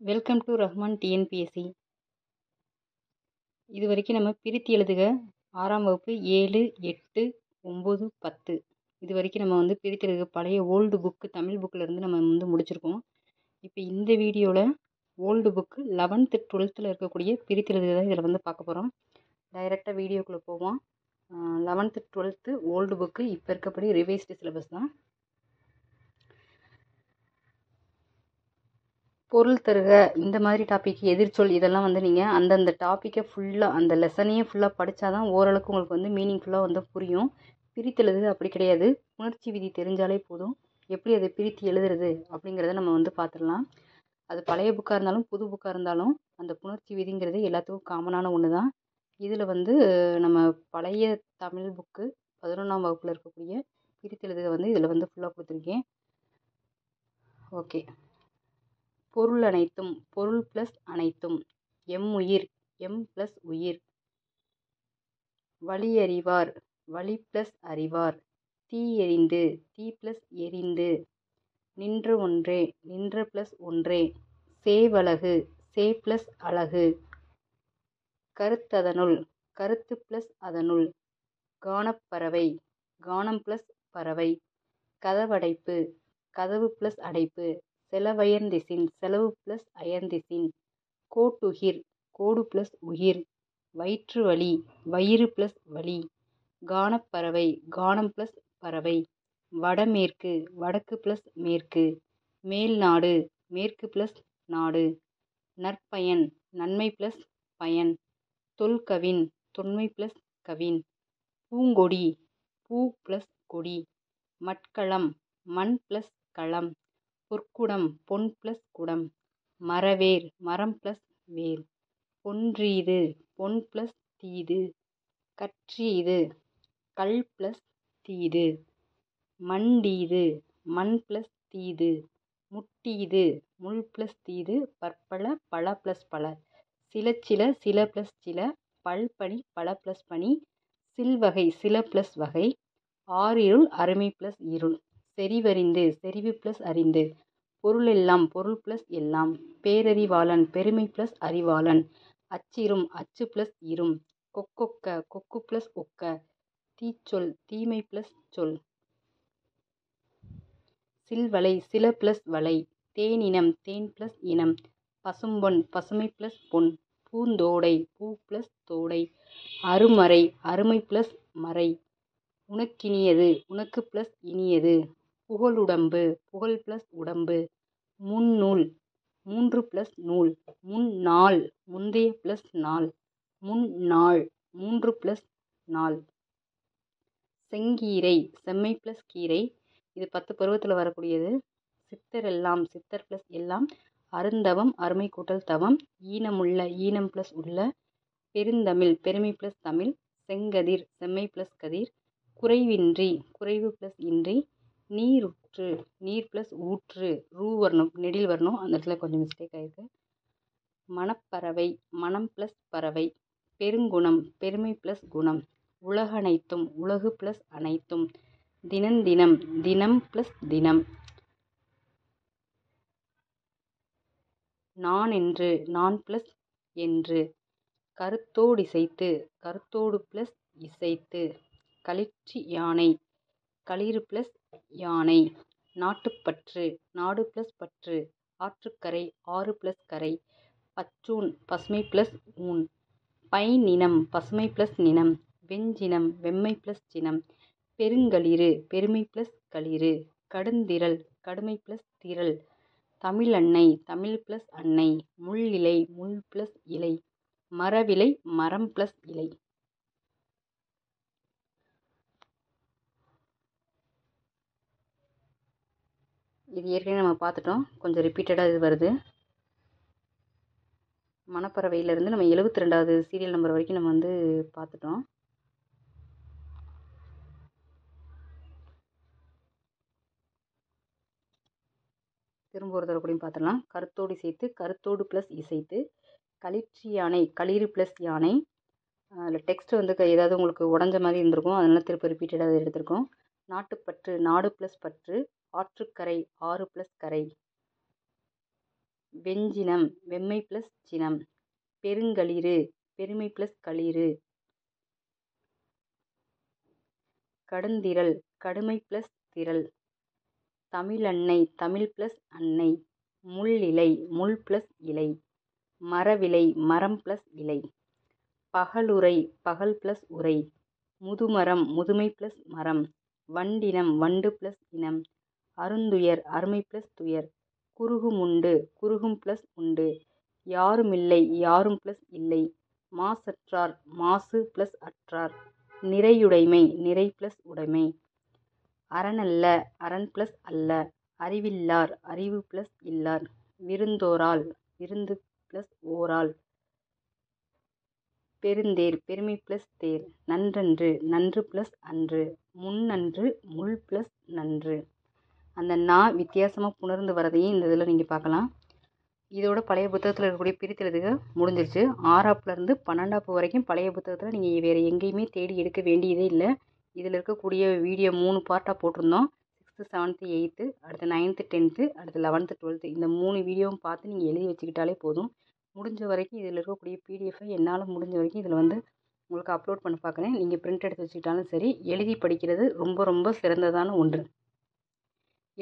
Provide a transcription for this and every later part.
Welcome to Rahman TNPSC. இது வரைக்கும் நம்ம பிரித்து எழுதுக 6ஆம் வகுப்பு 7, 8, 9, 10 இது வரைக்கும் நம்ம பிரித்து எழுதுக பழைய ஓல்டு புக்கு தமிழ் புக்கில் நம்ம முடிச்சிருக்கோம். இப்போ இந்த வீடியோவில் ஓல்டு புக்கு 11th 12th இருக்கக்கூடிய பிரித்து எழுதுக தான் இதில் பார்க்க போகிறோம். டைரெக்டாக வீடியோக்குள்ளே போவோம். 11th 12th ஓல்டு புக்கு இப்போ இருக்கப்படி ரிவைஸ்டு சிலபஸ் தான். பொருள் தருக இந்த மாதிரி டாபிக் எதிர்ச்சொல் இதெல்லாம் நீங்கள் அந்தந்த டாப்பிக்கை ஃபுல்லாக அந்த லெசனையே ஃபுல்லாக படித்தா தான் ஓரளவுக்கு உங்களுக்கு மீனிங்ஃபுல்லாக புரியும். பிரித்தெழுது அப்படி கிடையாது. உணர்ச்சி விதி தெரிஞ்சாலே போதும். எப்படி அதை பிரித்து எழுதுறது அப்படிங்கிறத நம்ம பார்த்துடலாம். அது பழைய புக்காக இருந்தாலும் புது புக்காக இருந்தாலும் அந்த புணர்ச்சி விதிங்கிறது எல்லாத்துக்கும் காமனான ஒன்று தான். இதில் நம்ம பழைய தமிழ் புக்கு 11ஆம் வகுப்பில் இருக்கக்கூடிய பிரித்தெழுதுக இதில் ஃபுல்லாக கொடுத்துருக்கேன். ஓகே. பொருள் அனைத்தும் பொருள் ப்ளஸ் அனைத்தும் உயிர் ப்ளஸ் உயிர். வழி அறிவார் வழி ப்ளஸ் அறிவார். தீ எரிந்து தீ ப்ளஸ் எரிந்து. நின்ற ஒன்றே நின்ற ப்ளஸ் ஒன்றே. சேவழகு சே ப்ளஸ் அழகு. கருத்ததனுள் கருத்து ப்ளஸ் அதனுள். கானப்பறவை கானம் ப்ளஸ் பறவை. கதவடைப்பு கதவு ப்ளஸ் அடைப்பு. செலவயர்ந்திசின் செலவு ப்ளஸ் அயர்ந்திசின். கோட்டுயிர் கோடு ப்ளஸ் உயிர். வயிற்று வலி வயிறு ப்ளஸ் வலி. கானப்பறவை கானம் ப்ளஸ் பறவை. வடமேற்கு வடக்கு ப்ளஸ் மேற்கு. மேல்நாடு மேற்கு ப்ளஸ் நாடு. நற்பயன் நன்மை ப்ளஸ் பயன். தொல்கவின் தொன்மை ப்ளஸ் கவின். பூங்கொடி பூ ப்ளஸ் கொடி. மட்களம் மண் ப்ளஸ் களம். பொற்குடம் பொன் ப்ளஸ் குடம். மரவேர் மரம் ப்ளஸ் வேர். பொன்றீது பொன் ப்ளஸ் தீது. கற்றீது கல் ப்ளஸ் தீது. மண்டீது மண் ப்ளஸ் தீது. முட்டீது முள் ப்ளஸ் தீது. பற்பல பல ப்ளஸ் பல. சிலச்சில சில ப்ளஸ் சில. பல்பனி பல ப்ளஸ் பனி. சில்வகை சில ப்ளஸ் வகை. ஆறிருள் அருமை ப்ளஸ் இருள். செறிவறிந்து செறிவு ப்ளஸ் அறிந்து. பொருள் எல்லாம் பொருள் ப்ளஸ் எல்லாம். பேரறிவாளன் பெருமை ப்ளஸ் அறிவாளன். அச்சிரும் அச்சு ப்ளஸ் இரும். கொக்கொக்க கொக்கு ப்ளஸ் ஒக்க. தீச்சொல் தீமை ப்ளஸ் சொல். சில்வளை சில ப்ளஸ் வளை. தேனினம் தேன் ப்ளஸ் இனம். பசும்பொன் பசுமை ப்ளஸ் பொன். பூந்தோடை பூ ப்ளஸ் தோடை. அருமறை அருமை ப்ளஸ் மறை. உனக்கினியது உனக்கு ப்ளஸ் இனியது. புகழுடம்பு புகழ் ப்ளஸ் உடம்பு. முன்னூல் மூன்று ப்ளஸ் நூல். முன்னாள் முந்தைய ப்ளஸ் நாள். முன்னாள் மூன்று ப்ளஸ் நாள். செங்கீரை செம்மை ப்ளஸ் கீரை. இது 10 பருவத்தில் வரக்கூடியது. சித்தர் எல்லாம் சித்தர் ப்ளஸ் எல்லாம். அருந்தவம் அருமை கூட்டல் தவம். ஈனமுள்ள ஈனம் ப்ளஸ் உள்ள. பெருந்தமிழ் பெருமை ப்ளஸ் தமிழ். செங்கதிர் செம்மை ப்ளஸ் கதிர். குறைவின்றி குறைவு ப்ளஸ் இன்றி. நீருற்று நீர் ப்ளஸ் ஊற்று. ரூ வரணும் நெடில் வரணும், அந்த இடத்துல கொஞ்சம் மிஸ்டேக் ஆகிருக்கு. மணப்பறவை மனம் ப்ளஸ் பறவை. பெருங்குணம் பெருமை ப்ளஸ் குணம். உலகனைத்தும் உலகு ப்ளஸ் அனைத்தும். தினந்தினம் தினம் ப்ளஸ் தினம். நான் என்று நான் ப்ளஸ் என்று. கருத்தோடிசைத்து கருத்தோடு ப்ளஸ் இசைத்து. களிற்று யானை களிறு ப்ளஸ் யானை. நாட்டுப்பற்று நாடு ப்ளஸ் பற்று. ஆற்றுக்கரை ஆறு ப்ளஸ் கரை. பச்சூன் பசுமை ப்ளஸ் ஊன். பைநினம் பசுமை ப்ளஸ் நினம். வெஞ்சினம் வெம்மை ப்ளஸ் சினம். பெருங்களிறு பெருமை ப்ளஸ் களிறு. கடுந்திரள் கடுமை ப்ளஸ் திரள். தமிழன்னை தமிழ் ப்ளஸ் அன்னை. முள்ளிலை முள் ப்ளஸ் இலை. மரவிலை மரம் ப்ளஸ் இலை. இது ஏற்கனவே நம்ம பார்த்துட்டோம், கொஞ்சம் ரிப்பீட்டடாக இது வருது. மணப்பறவையிலேருந்து நம்ம 72வது சீரியல் நம்பர் வரைக்கும் நம்ம பார்த்துட்டோம். திரும்ப ஒரு தடவை கூட பார்த்துடலாம். கருத்தோடு சேர்த்து கருத்தோடு ப்ளஸ் இசைத்து. களிற்று யானை களிறு ப்ளஸ் யானை. அதில் டெக்ஸ்ட் ஏதாவது உங்களுக்கு உடஞ்ச மாதிரி இருந்திருக்கும், அதனால திரும்ப ரிப்பீட்டடாக எடுத்திருக்கோம். நாட்டுப்பற்று நாடு ப்ளஸ் பற்று. ஆற்றுக்கரை ஆறு ப்ளஸ் கரை. வெஞ்சினம் வெம்மை ப்ளஸ் சினம். பெருங்களிறு பெருமை ப்ளஸ் களிறு. கடுந்திரள் கடுமை ப்ளஸ் திரள். தமிழன்னை தமிழ் ப்ளஸ் அன்னை. முள்ளிலை முள் ப்ளஸ் இலை. மரவிலை மரம் ப்ளஸ் இலை. பகலுறை பகல் ப்ளஸ் உரை. முதுமரம் முதுமை ப்ளஸ் மரம். வண்டினம் வண்டு ப்ளஸ் இனம். அருந்துயர் அருமை ப்ளஸ் துயர். குருகுமுண்டு குருகும் ப்ளஸ் உண்டு. யாருமில்லை யாரும் ப்ளஸ் இல்லை. மாசற்றார் மாசு ப்ளஸ் அற்றார். நிறையுடைமை நிறை ப்ளஸ் உடைமை. அரணல்ல அரண் ப்ளஸ் அல்ல. அறிவில்லார் அறிவு ப்ளஸ் இல்லார். விருந்தோரால் விருந்து ப்ளஸ் ஓரால். பெருந்தேர் பெருமை ப்ளஸ் தேர். நன்றன்று நன்று ப்ளஸ் அன்று. முன்னன்று முள் ப்ளஸ் நன்று. அந்த நா வித்தியாசமாக புணர்ந்து வரதையும் இந்த இதில் நீங்கள் பார்க்கலாம். இதோட பழைய புத்தகத்தில் இருக்கக்கூடிய பிரித்தெழுதுக முடிஞ்சிருச்சு. 6ஆப்புலேருந்து 12ஆப்பு வரைக்கும் பழைய புத்தகத்தில் நீங்கள் வேறு எங்கேயுமே தேடி எடுக்க வேண்டியதே இல்லை. இதில் இருக்கக்கூடிய வீடியோ 3 பார்ட்டாக போட்டிருந்தோம். 6th 7th 8th அடுத்து 9th 10th அடுத்து 11th 12th இந்த 3 வீடியோவும் பார்த்து நீங்கள் எழுதி வச்சுக்கிட்டாலே போதும். முடிஞ்ச வரைக்கும் இதில் இருக்கக்கூடிய பிடிஎஃபை என்னால் முடிஞ்ச வரைக்கும் இதில் வந்து உங்களுக்கு அப்லோட் பண்ண பார்க்குறேன். நீங்கள் பிரிண்ட் எடுத்து வச்சுக்கிட்டாலும் சரி, எழுதி படிக்கிறது ரொம்ப ரொம்ப சிறந்ததான ஒன்று.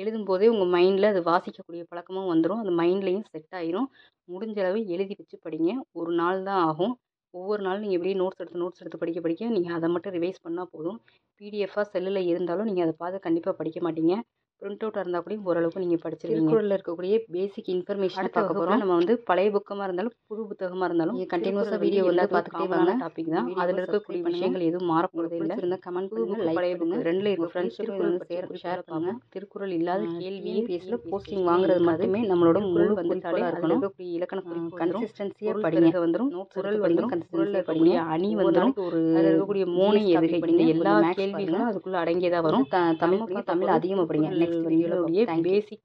எழுதும்போதே உங்கள் மைண்டில் அது வாசிக்கக்கூடிய பழக்கமும் வந்துடும். அது மைண்ட்லேயும் செட் ஆயிரும். முடிஞ்ச அளவு எழுதி வச்சு படிங்க. ஒரு நாள் தான் ஆகும். ஒவ்வொரு நாளும் நீங்கள் எப்படியே நோட்ஸ் எடுத்து படிக்க நீங்கள் அதை மட்டும் ரிவைஸ் பண்ணால் போதும். பிடிஎஃபாக செல்லில் இருந்தாலும் நீங்கள் அதை பார்த்து கண்டிப்பாக படிக்க மாட்டீங்க. பிரிண்ட் அவுட்டாக இருந்தால் கூட ஓரளவுக்கு நீங்கள் படிச்சிருவீங்க. திருக்குறளில் இருக்கக்கூடிய பேசிக் இன்ஃபர்மேஷன் பார்க்க போகிறோம். நம்ம வந்து பழைய புக்கமாக இருந்தாலும் புது புத்தகமாக இருந்தாலும் கண்டினியூஸாக வீடியோ வந்து பார்த்துக்கிட்டே வாங்க. டாபிக் தான். அதில் இருக்கக்கூடிய விஷயங்கள் எதுவும் மாறப்போகிறது இல்லை. இருந்தால் கமெண்ட் பண்ணுங்கள், லைக் பண்ணுங்கள். 2ல் இருக்க ஃப்ரெண்ட்ஸ் ஷேர் பண்ணுங்கள். திருக்குறள் இல்லாத கேள்வியே பேசல போஸ்டிங் வாங்குறது மட்டுமே நம்மளோட முழு வந்துட்டாலே அதில் இருக்கக்கூடிய இலக்கண குறிப்பு கன்சிஸ்டன்சியாக படிங்க வந்துடும். குறள் வந்துடும் கன்சிஸ்டன்சியாக படிங்க. அணி வந்துடும். அதில் இருக்கக்கூடிய மோனை எதுகை இந்த எல்லா கேள்விகளும் அதுக்குள்ளே அடங்கியதாக வரும். தமிழ் அதிகமாக படிங்க. நெக்ஸ்ட் வீடியோடைய பேசிக்